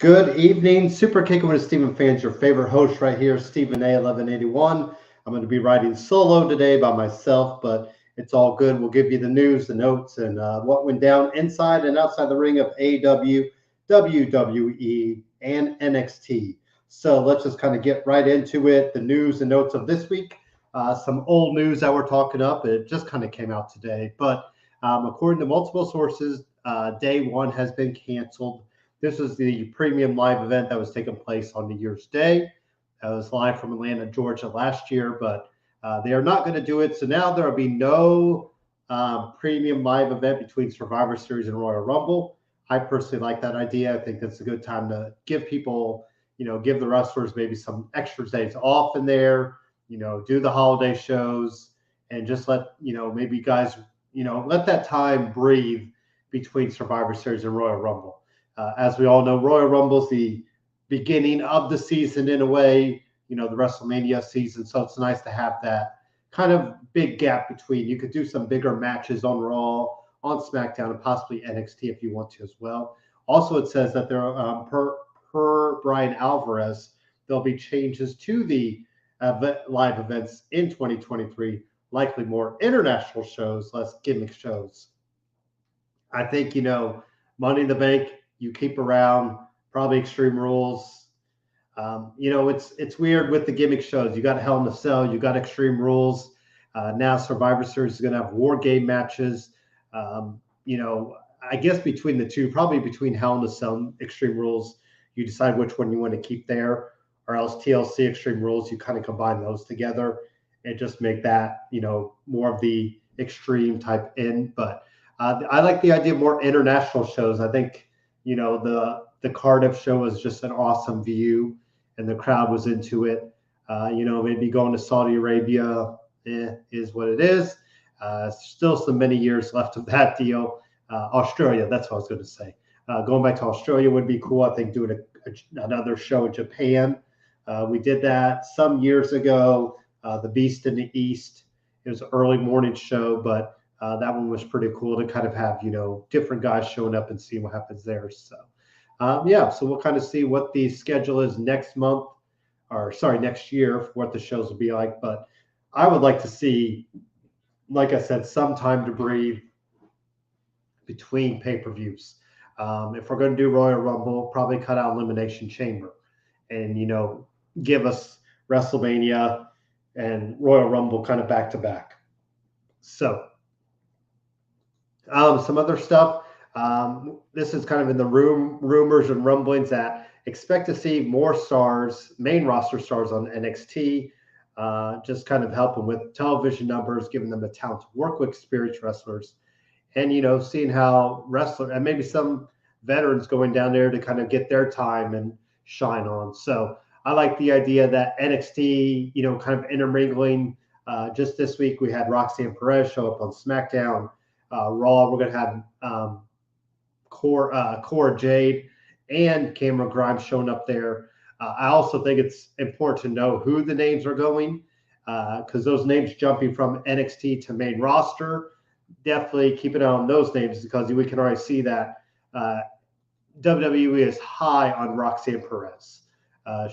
Good evening, Superkickin with Stephen fans, your favorite host right here, Stephen A1181. I'm going to be writing solo today by myself, but it's all good. We'll give you the news, the notes, and what went down inside and outside the ring of AEW, WWE, and NXT. So let's just kind of get right into it. The news and notes of this week. Some old news that we're talking up. It just kind of came out today, but according to multiple sources, day one has been canceled. This was the premium live event that was taking place on New Year's Day. It was live from Atlanta, Georgia last year, but they are not going to do it. So now there will be no premium live event between Survivor Series and Royal Rumble. I personally like that idea. I think that's a good time to give people, give the wrestlers maybe some extra days off in there, do the holiday shows and just let, maybe guys, let that time breathe between Survivor Series and Royal Rumble. As we all know, Royal Rumble is the beginning of the season in a way, the WrestleMania season. So it's nice to have that kind of big gap between. You could do some bigger matches on Raw, on SmackDown, and possibly NXT if you want to as well. Also, it says that there, per Brian Alvarez, there'll be changes to the live events in 2023, likely more international shows, less gimmick shows. I think, Money in the Bank, you keep around, probably Extreme Rules. It's weird with the gimmick shows. You got Hell in a Cell, you got Extreme Rules. Now Survivor Series is going to have War Game matches. I guess between the two, probably between Hell in a Cell and Extreme Rules, you decide which one you want to keep there, or else TLC Extreme Rules, you kind of combine those together and just make that, more of the extreme type in. But I like the idea of more international shows. I think, the Cardiff show was just an awesome view and the crowd was into it. Maybe going to Saudi Arabia is what it is. Still some many years left of that deal. Australia, that's what I was going to say. Going back to Australia would be cool. I think doing another show in Japan. We did that some years ago. The Beast in the East. It was an early morning show, but that one was pretty cool to kind of have, different guys showing up and seeing what happens there. So, so we'll kind of see what the schedule is next year, for what the shows will be like. But I would like to see, like I said, some time to breathe between pay-per-views. If we're going to do Royal Rumble, probably cut out Elimination Chamber and, give us WrestleMania and Royal Rumble kind of back to back. So, some other stuff. This is kind of in the rumors and rumblings that expect to see more stars, main roster stars on NXT, just kind of helping with television numbers, giving them a talent to work with experienced wrestlers, and, seeing how wrestlers and maybe some veterans going down there to kind of get their time and shine on. So I like the idea that NXT, kind of intermingling. Just this week, we had Roxanne Perez show up on SmackDown. Raw, we're going to have Cora Jade and Cameron Grimes showing up there. I also think it's important to know who the names are going, because those names jumping from NXT to main roster, definitely keep an eye on those names, because we can already see that WWE is high on Roxanne Perez.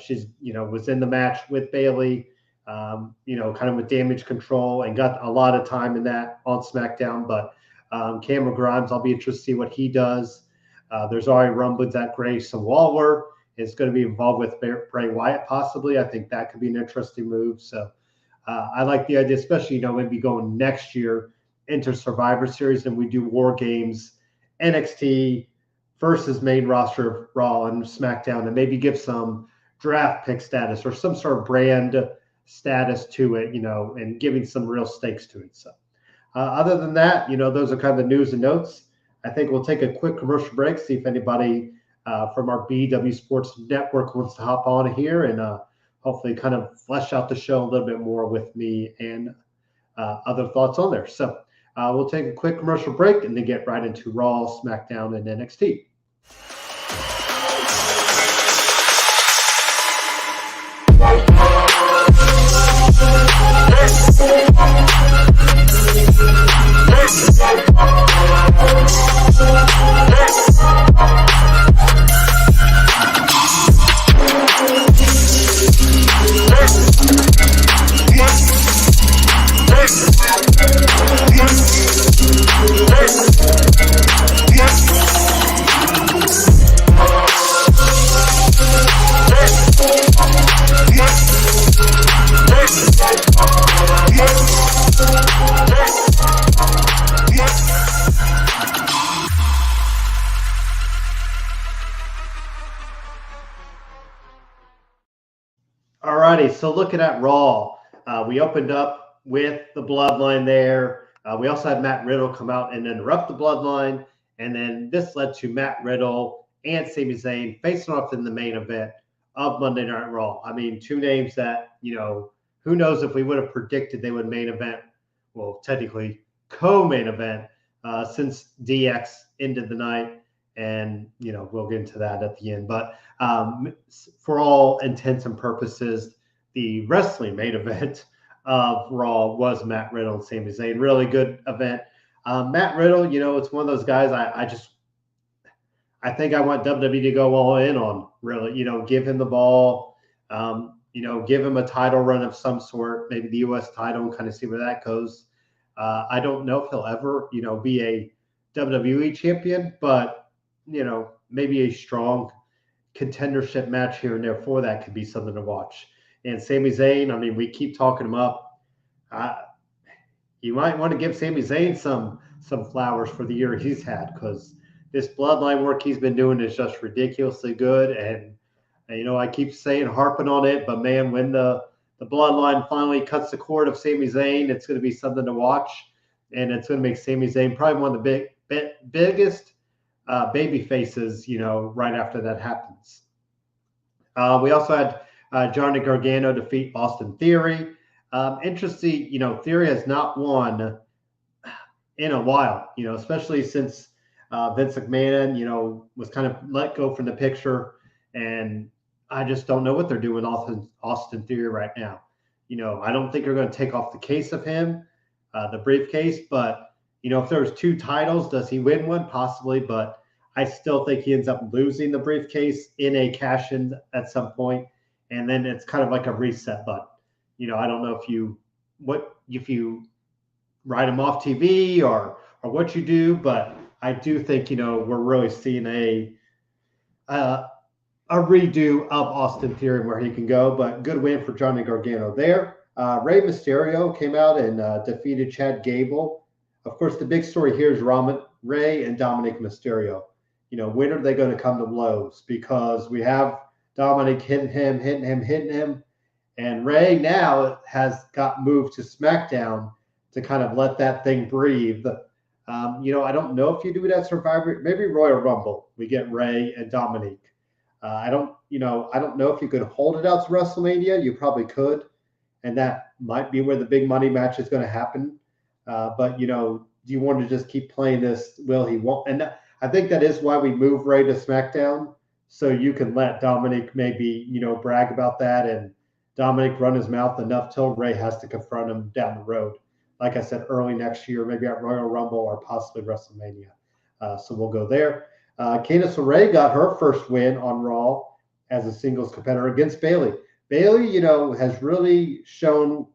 She's, was in the match with Bayley, kind of with Damage Control, and got a lot of time in that on SmackDown. But Cameron Grimes, I'll be interested to see what he does. There's already rumblings that Grayson Waller is going to be involved with Bray Wyatt, possibly. I think that could be an interesting move. So I like the idea, especially, maybe going next year into Survivor Series and we do War Games, NXT versus main roster of Raw and SmackDown, and maybe give some draft pick status or some sort of brand status to it, and giving some real stakes to it. So other than that, those are kind of the news and notes. I think we'll take a quick commercial break, see if anybody from our BW Sports Network wants to hop on here and hopefully kind of flesh out the show a little bit more with me and other thoughts on there. So we'll take a quick commercial break and then get right into Raw, SmackDown, and NXT. righty. So looking at Raw, we opened up with the Bloodline there. We also had Matt Riddle come out and interrupt the Bloodline. And then this led to Matt Riddle and Sami Zayn facing off in the main event of Monday Night Raw. I mean, two names that, who knows if we would have predicted they would main event, well, technically co-main event, since DX ended the night. And, we'll get into that at the end. But for all intents and purposes, the wrestling main event of Raw was Matt Riddle and Sami Zayn. Really good event. Matt Riddle, it's one of those guys I think I want WWE to go all in on, really. Give him the ball, give him a title run of some sort, maybe the U.S. title, and kind of see where that goes. I don't know if he'll ever, be a WWE champion, but maybe a strong contendership match here and there for that could be something to watch. And Sami Zayn, I mean, we keep talking him up. You might want to give Sami Zayn some flowers for the year he's had, because this bloodline work he's been doing is just ridiculously good. And I keep harping on it, but man, when the bloodline finally cuts the cord of Sami Zayn, it's going to be something to watch, and it's going to make Sami Zayn probably one of the biggest baby faces, right after that happens. We also had Johnny Gargano defeat Austin Theory. Interesting, Theory has not won in a while, especially since Vince McMahon, was kind of let go from the picture. And I just don't know what they're doing with Austin Theory right now. I don't think they're going to take off the case of him, the briefcase, but if there was two titles, does he win one? Possibly, but I still think he ends up losing the briefcase in a cash-in at some point, and then it's kind of like a reset button. I don't know if you write him off TV or what you do, but I do think we're really seeing a redo of Austin Theory where he can go. But good win for Johnny Gargano there. Rey Mysterio came out and defeated Chad Gable. Of course, the big story here is Rey and Dominic Mysterio. When are they going to come to blows? Because we have Dominic hitting him. And Rey now has got moved to SmackDown to kind of let that thing breathe. I don't know if you do it at Survivor. Maybe Royal Rumble, we get Rey and Dominic. I don't know if you could hold it out to WrestleMania. You probably could. And that might be where the big money match is going to happen. But, do you want to just keep playing this? Will he won't? And I think that is why we move Rey to SmackDown. So you can let Dominic maybe, brag about that, and Dominic run his mouth enough till Rey has to confront him down the road. Like I said, early next year, maybe at Royal Rumble or possibly WrestleMania. So we'll go there. Candice LeRae got her first win on Raw as a singles competitor against Bayley. Bayley, has really shown,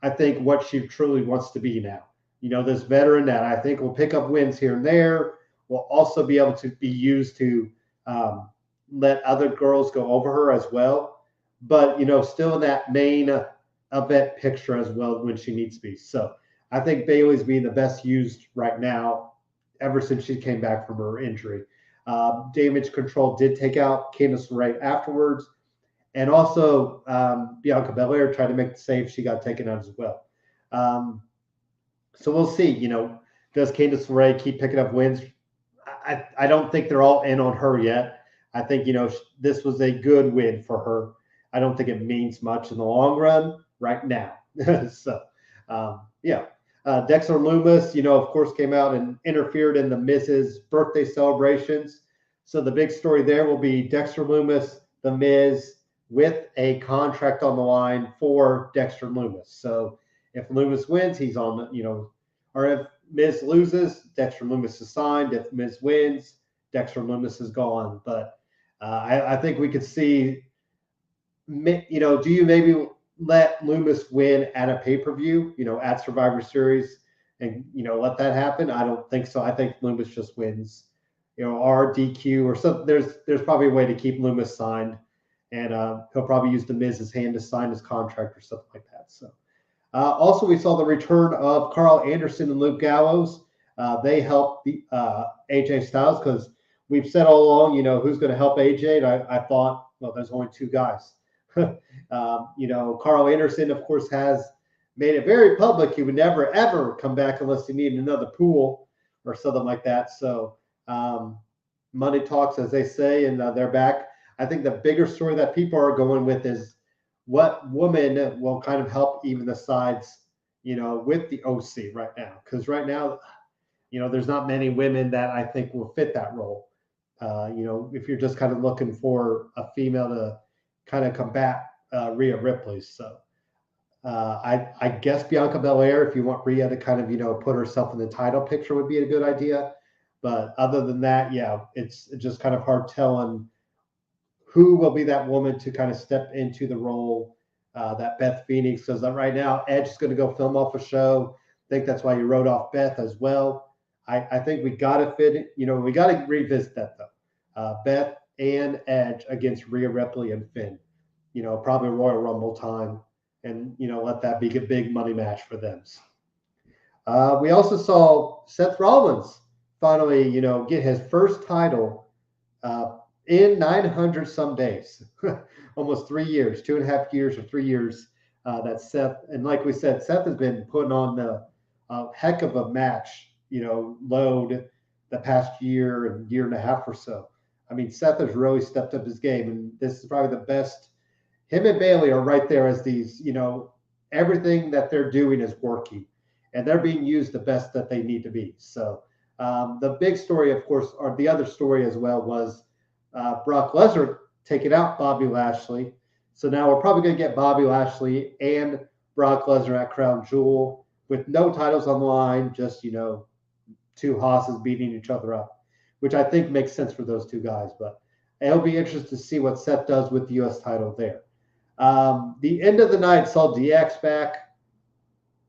I think, what she truly wants to be now. This veteran that I think will pick up wins here and there, will also be able to be used to let other girls go over her as well. But, still in that main event picture as well when she needs to be. So I think Bayley's being the best used right now ever since she came back from her injury. Damage Control did take out Candice LeRae afterwards. And also Bianca Belair tried to make the save. She got taken out as well. So we'll see, does Candice LeRae keep picking up wins? I don't think they're all in on her yet. I think, this was a good win for her. I don't think it means much in the long run right now. So, Dexter Lumis, of course, came out and interfered in the Miz's birthday celebrations. So the big story there will be Dexter Lumis, the Miz, with a contract on the line for Dexter Lumis. So if Lumis wins, he's on, or if Miz loses, Dexter Lumis is signed. If Miz wins, Dexter Lumis is gone. But I think we could see, do you maybe let Lumis win at a pay-per-view, at Survivor Series and, let that happen? I don't think so. I think Lumis just wins, or DQ or something. There's probably a way to keep Lumis signed, and he'll probably use the Miz's hand to sign his contract or something like that. So also we saw the return of Carl Anderson and Luke Gallows. They helped the AJ Styles, because we've said all along, who's going to help AJ. And I thought, well, there's only two guys. Carl Anderson, of course, has made it very public he would never, ever come back unless he needed another pool or something like that. So money talks, as they say, and they're back. I think the bigger story that people are going with is what woman will kind of help even the sides, with the OC right now. Because right now, there's not many women that I think will fit that role. If you're just kind of looking for a female to kind of combat Rhea Ripley. So I guess Bianca Belair, if you want Rhea to kind of, put herself in the title picture, would be a good idea. But other than that, yeah, it's just kind of hard telling who will be that woman to kind of step into the role that Beth Phoenix does. Right now, Edge is going to go film off a show. I think that's why you wrote off Beth as well. I think we got to fit it. We got to revisit that, though. Beth and Edge against Rhea Ripley and Finn. Probably Royal Rumble time. And, let that be a big money match for them. We also saw Seth Rollins finally, get his first title in 900 some days, almost 3 years, 2.5 years or 3 years that Seth, and like we said, Seth has been putting on the heck of a match, load the past year and year and a half or so. I mean, Seth has really stepped up his game, and this is probably the best. Him and Bailey are right there as these, everything that they're doing is working, and they're being used the best that they need to be. So the big story, of course, or the other story as well, was Brock Lesnar taking out Bobby Lashley. So now we're probably going to get Bobby Lashley and Brock Lesnar at Crown Jewel with no titles on the line, just, two hosses beating each other up, which I think makes sense for those two guys. But it'll be interesting to see what Seth does with the U.S. title there. The end of the night saw DX back.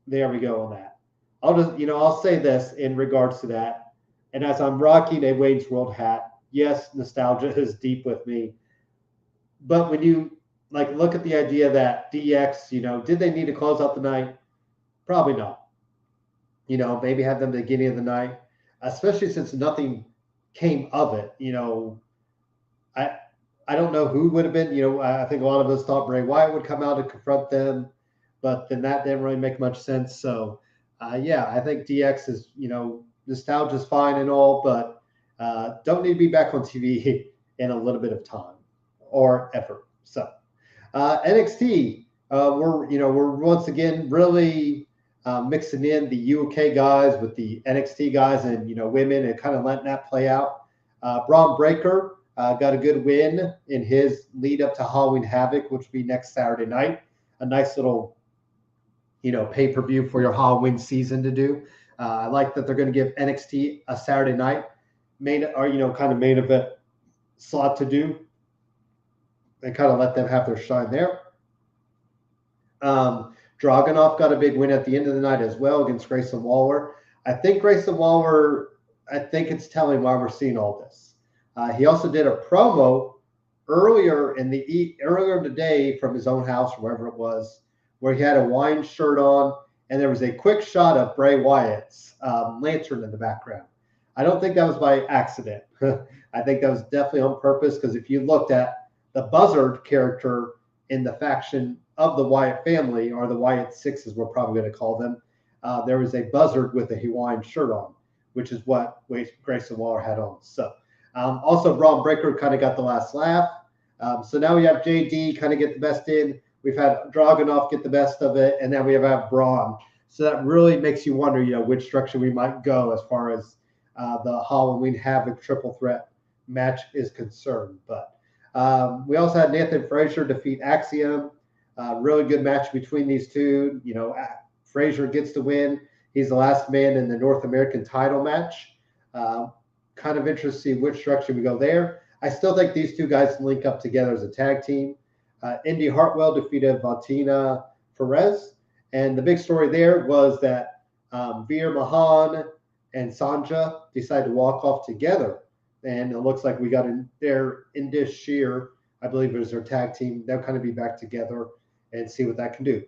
There we go on that. I'll just, I'll say this in regards to that. And as I'm rocking a Wayne's World hat, yes, nostalgia is deep with me. But when you look at the idea that DX, did they need to close out the night? Probably not. Maybe have them at the beginning of the night, especially since nothing came of it. I don't know who would have been. I think a lot of us thought Bray Wyatt would come out and confront them, but then that didn't really make much sense. So, I think DX is, nostalgia is fine and all, but don't need to be back on TV in a little bit of time or effort. So, NXT, we're once again really mixing in the UK guys with the NXT guys and women and kind of letting that play out. Braun Breaker got a good win in his lead up to Halloween Havoc, which will be next Saturday night. A nice little, pay-per-view for your Halloween season to do. I like that they're going to give NXT a Saturday night main event slot to do and kind of let them have their shine there. Dragunov got a big win at the end of the night as well against Grayson Waller. I think it's telling why we're seeing all this. He also did a promo earlier in the day from his own house, wherever it was, where he had a wine shirt on, and there was a quick shot of Bray Wyatt's lantern in the background. I don't think that was by accident. I think that was definitely on purpose, because if you looked at the Buzzard character in the faction of the Wyatt family, or the Wyatt Sixes, we're probably going to call them, there was a Buzzard with a Hawaiian shirt on, which is what Grayson Waller had on. So also Braun Breaker kind of got the last laugh. So now we have JD kind of get the best in. We've had Dragunov get the best of it, and now we have Braun. So that really makes you wonder, which direction we might go as far as the Halloween Havoc triple threat match is concerned. But we also had Nathan Frazier defeat Axiom. Really good match between these two. Frazier gets the win. He's the last man in the North American title match. Kind of interested to see which direction we go there. I still think these two guys link up together as a tag team. Indy Hartwell defeated Valentina Perez. And the big story there was that Veer Mahan and Sanja decided to walk off together. And it looks like we got in there in this Sheer, I believe it was their tag team. They'll kind of be back together and see what that can do.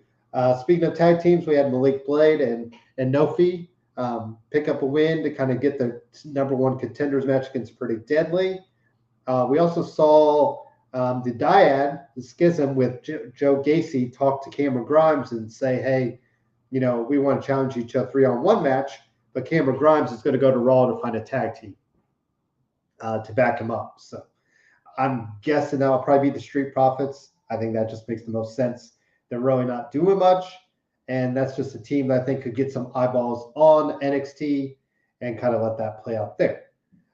Speaking of tag teams, we had Malik Blade and Nofi pick up a win to kind of get the number one contenders match against Pretty Deadly. We also saw the dyad, the schism with Joe Gacy, talked to Cameron Grimes and say, hey, we want to challenge you to a 3-on-1 match, but Cameron Grimes is going to go to Raw to find a tag team to back him up. So I'm guessing that'll probably be the Street Profits. I think that just makes the most sense. They're really not doing much, and that's just a team that I think could get some eyeballs on NXT and kind of let that play out there.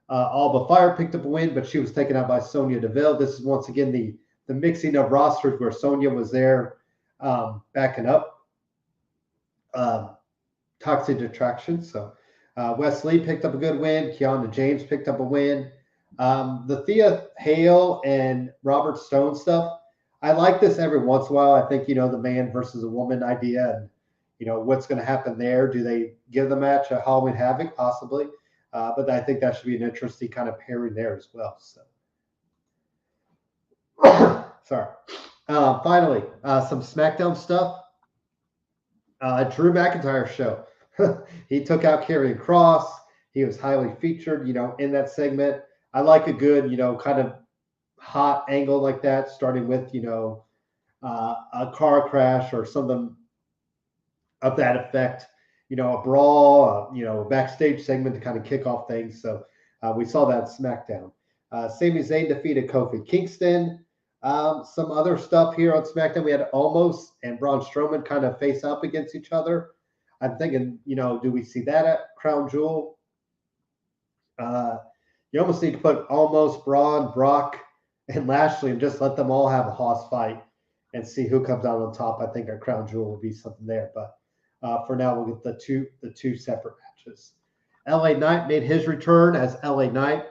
Alba Fire picked up a win, but she was taken out by Sonya Deville. This is once again the mixing of rosters where Sonya was there backing up Toxic Attraction. So Wesley picked up a good win. Kiana James picked up a win. The Thea Hale and Robert Stone stuff, I like this every once in a while. I think, the man versus a woman idea and, what's going to happen there. Do they give the match a Halloween Havoc? Possibly. But I think that should be an interesting kind of pairing there as well. So, sorry. Finally, some SmackDown stuff. Drew McIntyre show. He took out Karrion Kross. He was highly featured, in that segment. I like a good, kind of hot angle like that, starting with, a car crash or something of that effect. A brawl, a backstage segment to kind of kick off things. So we saw that SmackDown. Sami Zayn defeated Kofi Kingston. Some other stuff here on SmackDown. We had Omos and Braun Strowman kind of face up against each other. I'm thinking, do we see that at Crown Jewel? You almost need to put Omos, Braun, Brock, and Lashley and just let them all have a hoss fight and see who comes out on top. I think at Crown Jewel would be something there. But for now, we'll get the two separate matches. LA Knight made his return as LA Knight.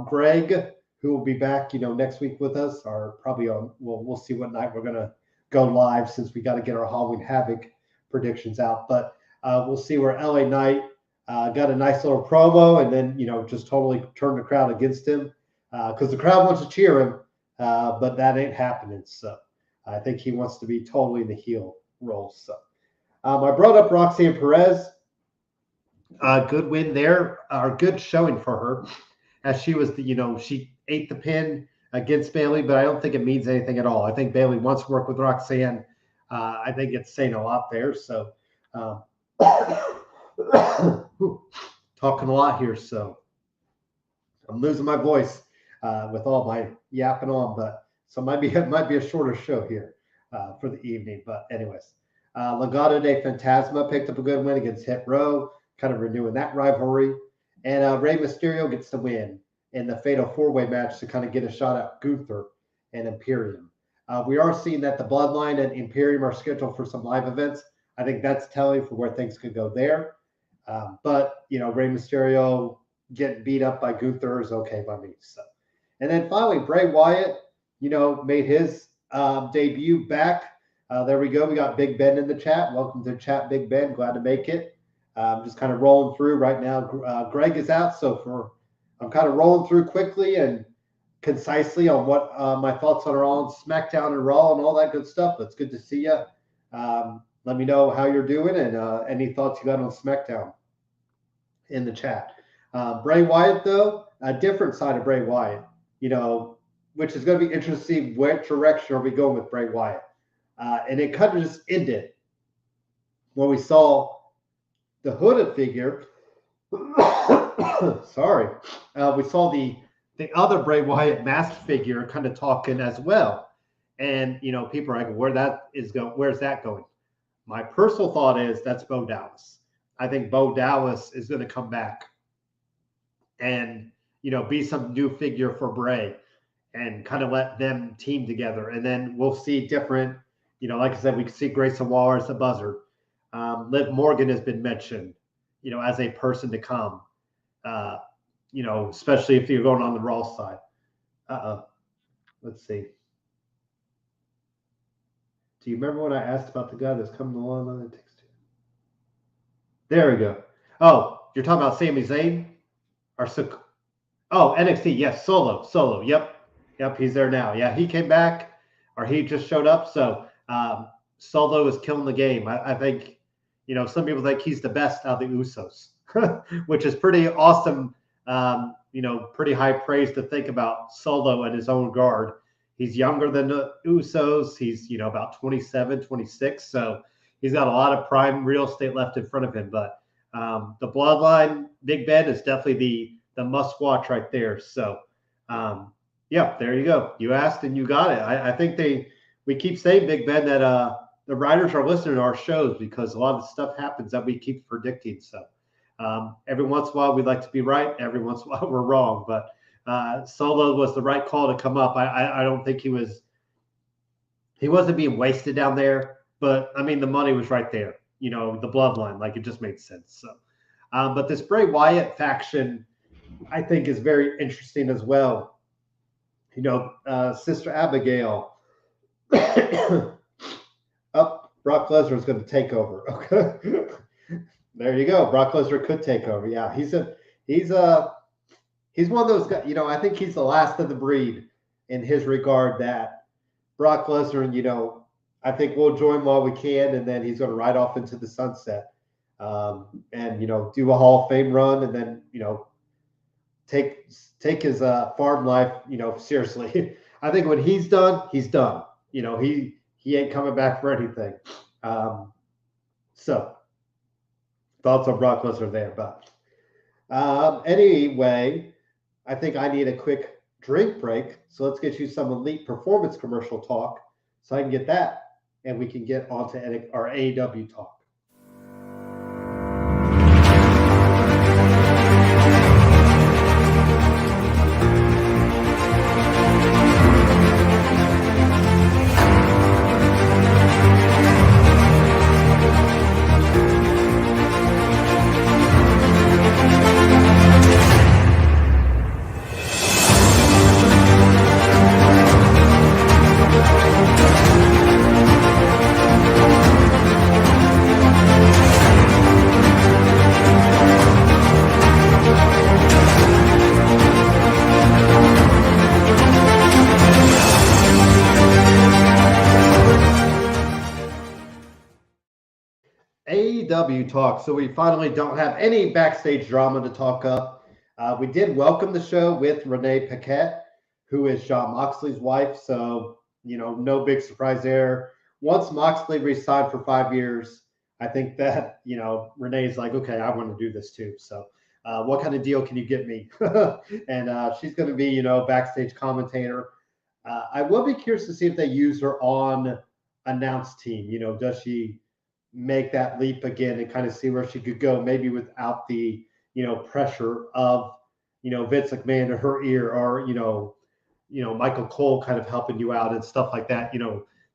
Greg, who will be back, next week with us, or probably on. We'll see what night we're gonna go live since we got to get our Halloween Havoc predictions out. But we'll see where LA Knight got a nice little promo and then just totally turned the crowd against him because the crowd wants to cheer him, but that ain't happening. So I think he wants to be totally in the heel role. So. I brought up Roxanne Perez. Good win there, or good showing for her, as she was she ate the pin against Bayley, but I don't think it means anything at all. I think Bayley wants to work with Roxanne. I think it's saying a lot there. So, talking a lot here, so I'm losing my voice with all my yapping on, but so it might be a shorter show here for the evening. But anyways. Legado de Fantasma picked up a good win against Hit Row, kind of renewing that rivalry. And Rey Mysterio gets the win in the Fatal 4-Way match to kind of get a shot at Gunther and Imperium. We are seeing that the Bloodline and Imperium are scheduled for some live events. I think that's telling for where things could go there. But, Rey Mysterio getting beat up by Gunther is okay by me. So, and then finally, Bray Wyatt, made his debut back. There we go. We got Big Ben in the chat. Welcome to the chat, Big Ben. Glad to make it. Just kind of rolling through right now. Greg is out, so I'm kind of rolling through quickly and concisely on what my thoughts are on SmackDown and Raw and all that good stuff. But it's good to see you. Let me know how you're doing and any thoughts you got on SmackDown in the chat. Bray Wyatt, though, a different side of Bray Wyatt, which is going to be interesting to see what direction are we going with Bray Wyatt. And it kind of just ended when we saw the hooded figure. Sorry. We saw the other Bray Wyatt masked figure kind of talking as well. And, people are like, where's that going? My personal thought is that's Bo Dallas. I think Bo Dallas is going to come back and, be some new figure for Bray and kind of let them team together. And then we'll see different, like I said, we can see Grayson Waller as the Buzzard. Liv Morgan has been mentioned, as a person to come, especially if you're going on the Raw side. Let's see. Do you remember when I asked about the guy that's coming along on the text? There we go. Oh, you're talking about Sami Zayn? NXT. Yes, Solo. Yep, he's there now. Yeah, he came back, or he just showed up. So Solo is killing the game. I think, some people think he's the best out of the Usos, which is pretty awesome. Pretty high praise to think about Solo in his own guard. He's younger than the Usos. He's, about 27, 26. So he's got a lot of prime real estate left in front of him. But the bloodline, Big Ben, is definitely the must watch right there. So, yeah, there you go. You asked and you got it. I think we keep saying, Big Ben, that the writers are listening to our shows because a lot of the stuff happens that we keep predicting. So every once in a while we'd like to be right. Every once in a while we're wrong. But Solo was the right call to come up. I don't think he wasn't being wasted down there. But, I mean, the money was right there. The bloodline. Like, it just made sense. So, but this Bray Wyatt faction, I think, is very interesting as well. Sister Abigail. Brock Lesnar is going to take over. Okay, there you go. Brock Lesnar could take over. Yeah, he's one of those guys. I think he's the last of the breed in his regard. That Brock Lesnar, I think we'll join while we can, and then he's going to ride off into the sunset, and do a Hall of Fame run, and then take his farm life seriously. I think when he's done, he's done. He ain't coming back for anything. So thoughts on Brock Lesnar there. But anyway, I think I need a quick drink break. So let's get you some Elite Performance commercial talk so I can get that and we can get on to our AEW talk. AEW talk. So we finally don't have any backstage drama to talk up. We did welcome the show with Renee Paquette, who is Jon Moxley's wife. So, no big surprise there. Once Moxley re-signed for 5 years, I think that, Renee's like, okay, I want to do this too. So what kind of deal can you get me? And she's going to be, backstage commentator. I will be curious to see if they use her on announce team. Does she make that leap again and kind of see where she could go, maybe without the, pressure of, Vince McMahon to her ear, or, Michael Cole kind of helping you out and stuff like that.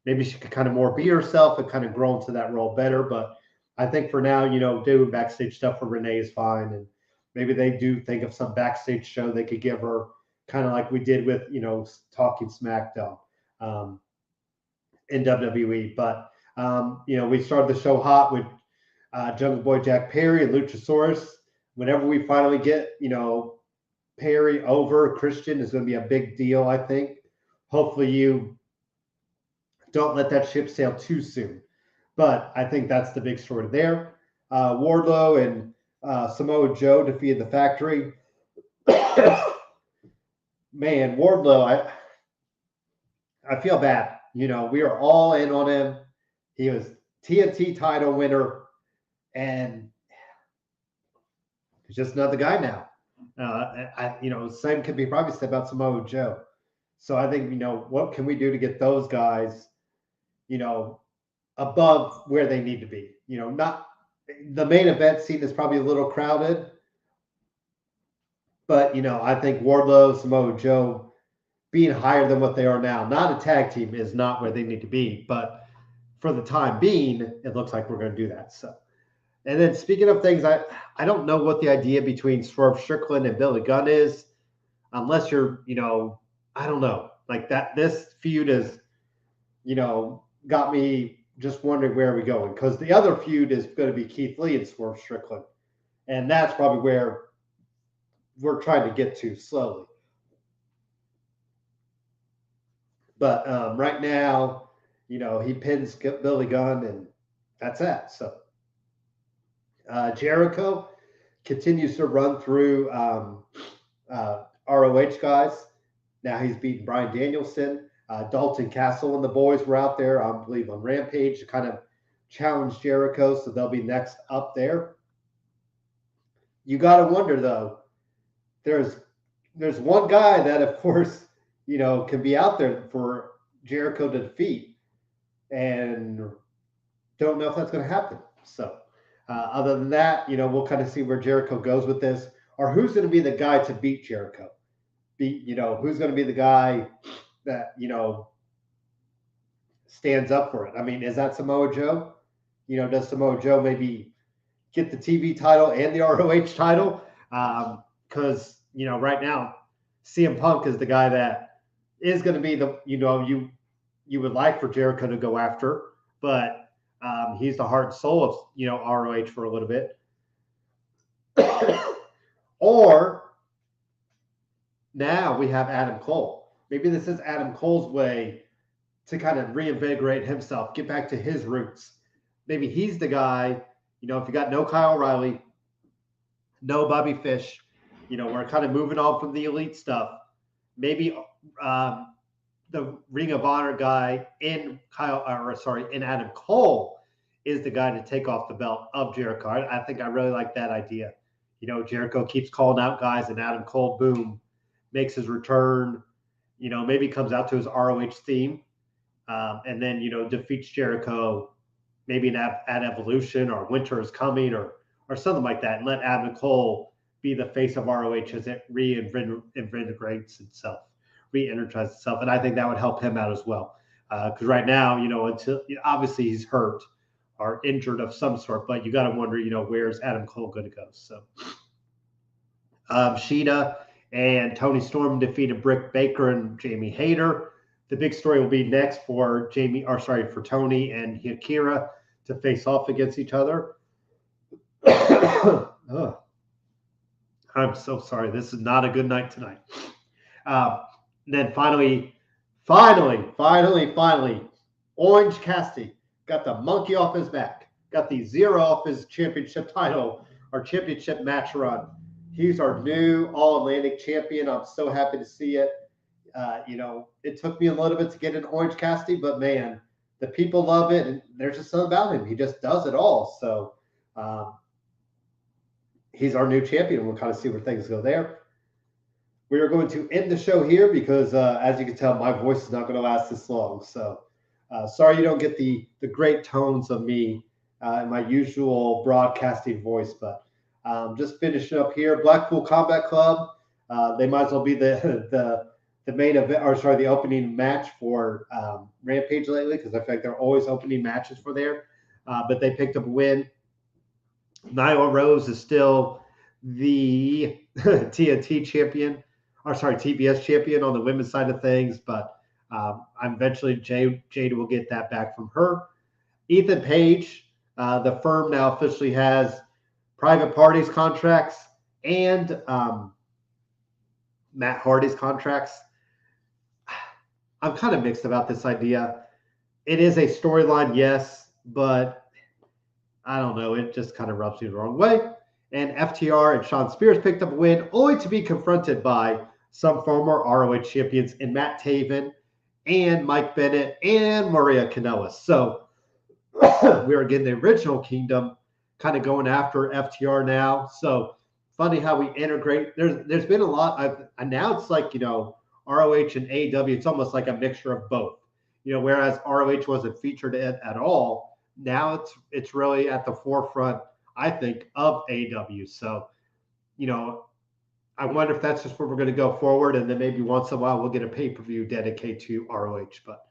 Maybe she could kind of more be herself and kind of grow into that role better. But I think for now, doing backstage stuff for Renee is fine. And maybe they do think of some backstage show they could give her, kind of like we did with, Talking SmackDown in WWE. But we started the show hot with Jungle Boy Jack Perry and Luchasaurus. Whenever we finally get, Perry over, Christian is going to be a big deal, I think. Hopefully you don't let that ship sail too soon. But I think that's the big story there. Wardlow and Samoa Joe defeated the Factory. Man, Wardlow, I feel bad. We are all in on him. He was TNT title winner, and he's just another guy now. Same could be probably said about Samoa Joe. So I think, what can we do to get those guys, above where they need to be? Not the main event scene is probably a little crowded, but, I think Wardlow, Samoa Joe being higher than what they are now, not a tag team, is not where they need to be, but for the time being, it looks like we're going to do that. So, and then speaking of things, I don't know what the idea between Swerve Strickland and Billy Gunn is, unless you're, I don't know, like that. This feud is, got me just wondering where are we going, because the other feud is going to be Keith Lee and Swerve Strickland, and that's probably where we're trying to get to slowly. But right now, he pins Billy Gunn, and that's that. So Jericho continues to run through ROH guys. Now he's beaten Bryan Danielson. Dalton Castle and the boys were out there, I believe, on Rampage to kind of challenge Jericho, so they'll be next up there. You got to wonder, though, there's one guy that, of course, can be out there for Jericho to defeat, and don't know if that's going to happen. So other than that, we'll kind of see where Jericho goes with this, or who's going to be the guy to beat Jericho. Who's going to be the guy that, stands up for it. I mean, is that Samoa Joe? Does Samoa Joe maybe get the TV title and the ROH title? Because, right now, CM Punk is the guy that is going to be the, you would like for Jericho to go after, but he's the heart and soul of, ROH for a little bit. Or now we have Adam Cole. Maybe this is Adam Cole's way to kind of reinvigorate himself, get back to his roots. Maybe he's the guy, if you got no Kyle O'Reilly, no Bobby Fish, we're kind of moving on from the elite stuff. Maybe the Ring of Honor guy in Adam Cole is the guy to take off the belt of Jericho. I think I really like that idea. Jericho keeps calling out guys, and Adam Cole, boom, makes his return. Maybe comes out to his ROH theme, and then defeats Jericho, maybe at Evolution or Winter is Coming or something like that, and let Adam Cole be the face of ROH as it reinvigorates itself, re-energizes itself, and I think that would help him out as well. Because right now, until obviously he's hurt or injured of some sort, but you got to wonder, where's Adam Cole going to go? So, Sheeta and Tony Storm defeated Britt Baker and Jamie Hayter. The big story will be next for Tony and Akira to face off against each other. Oh, I'm so sorry. This is not a good night tonight. Then finally, Orange Cassidy got the monkey off his back, got the 0 off his championship title, our championship match run. He's our new All-Atlantic champion. I'm so happy to see it. It took me a little bit to get an Orange Cassidy, but man, the people love it, and there's just something about him. He just does it all. So he's our new champion. We'll kind of see where things go there. We are going to end the show here because, as you can tell, my voice is not going to last this long. So sorry you don't get the great tones of me in my usual broadcasting voice, but just finishing up here. Blackpool Combat Club. They might as well be the main event, the opening match for Rampage lately, because I feel like they're always opening matches for there. But they picked up a win. Nyla Rose is still the TNT champion, TBS champion on the women's side of things, but eventually Jade will get that back from her. Ethan Page, the firm now officially has private parties contracts and Matt Hardy's contracts. I'm kind of mixed about this idea. It is a storyline, yes, but I don't know. It just kind of rubs me the wrong way. And FTR and Sean Spears picked up a win, only to be confronted by some former ROH champions in Matt Taven and Mike Bennett and Maria Kanellis. So we are getting the original Kingdom kind of going after FTR now. So funny how we integrate. There's been a lot. Now it's like, ROH and AEW, it's almost like a mixture of both. Whereas ROH wasn't featured at all, now it's really at the forefront, I think, of AEW. So, I wonder if that's just where we're going to go forward, and then maybe once in a while we'll get a pay-per-view dedicated to ROH. But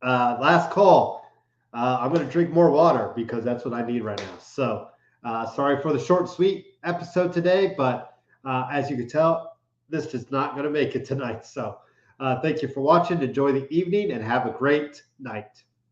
last call. I'm going to drink more water because that's what I need right now. So sorry for the short and sweet episode today, but as you can tell, this is not going to make it tonight. So thank you for watching. Enjoy the evening and have a great night.